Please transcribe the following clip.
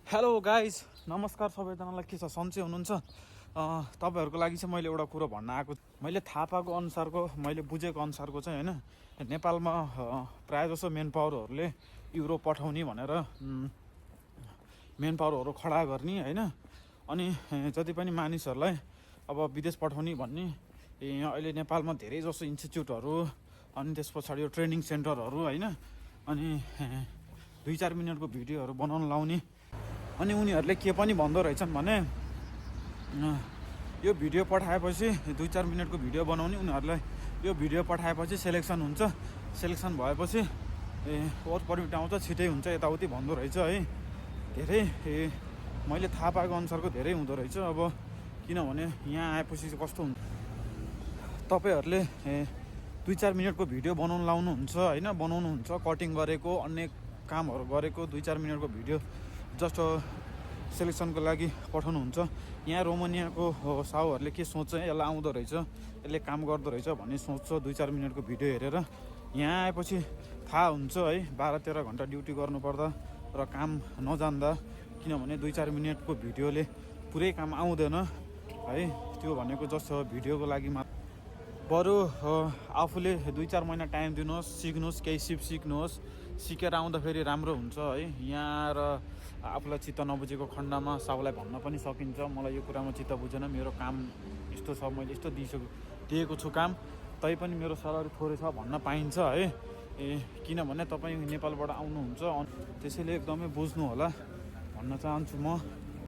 Hello guys, नमस्कार सबैजनालाई। के छ, सन्चै हुनुहुन्छ? तपाईँहरूको लागि चाहिँ मैले एउटा कुरो भन्न आएको। मैले थाहा पाएको अनुसारको, मैले बुझेको अनुसारको चाहिँ होइन, नेपालमा प्रायः जसो मेन पावरहरूले युरोप पठाउने भनेर मेन पावरहरू खडा गर्ने होइन। अनि जति पनि मानिसहरूलाई अब विदेश पठाउने भन्ने अहिले नेपालमा धेरै जसो इन्स्टिच्युटहरू, अनि त्यस पछाडि यो ट्रेनिङ सेन्टरहरू होइन, अनि 2-4 मिनटको भिडियोहरू बनाउन लाउने। अनि उनीहरूले के पनि भन्दो रहेछन् भने यो भिडियो पठाएपछि 2-4 मिनटको भिडियो बनाउने, उनीहरूलाई यो भिडियो पठाएपछि सेलेक्सन हुन्छ, सेलेक्सन भएपछि वर्क पर्मिट आउँछ, छिटै हुन्छ, यताउति भन्दो रहेछ है। धेरै मैले थाहा पाएको अनुसारको धेरै हुँदो रहेछ। अब किनभने यहाँ आएपछि कस्तो हुन्छ, तपाईँहरूले 2-4 मिनटको भिडियो बनाउन लाउनुहुन्छ होइन, बनाउनुहुन्छ, कटिङ गरेको, अन्य कामहरू गरेको 2-4 मिनटको भिडियो जस्ट सेलेक्सनको लागि पठाउनुहुन्छ। यहाँ रोमानियाको साहुहरूले के सोच्छ, यसलाई आउँदो रहेछ, यसले काम गर्दो रहेछ भन्ने सोच्छ 2-4 मिनटको भिडियो हेरेर। यहाँ आएपछि थाहा हुन्छ है, 12-13 घन्टा ड्युटी गर्नुपर्दा र काम नजान्दा, किनभने 2-4 मिनटको भिडियोले पुरै काम आउँदैन है। त्यो भनेको जस्ट भिडियोको लागि मात्र। बरु आफूले 2-4 महिना टाइम दिनुहोस्, सिक्नुहोस्, केही सिक्नुहोस्, सिकेर आउँदाखेरि राम्रो हुन्छ है। यहाँ र आफूलाई चित्त नबुझेको खण्डमा साहुलाई भन्न पनि सकिन्छ, मलाई यो कुरामा चित्त बुझेन, मेरो काम यस्तो छ, मैले यस्तो दिएको छु काम, तैपनि मेरो सलरी थोरै छ भन्न पाइन्छ है। किनभने तपाईँ नेपालबाट आउनुहुन्छ, त्यसैले एकदमै बुझ्नु होला भन्न चाहन्छु म।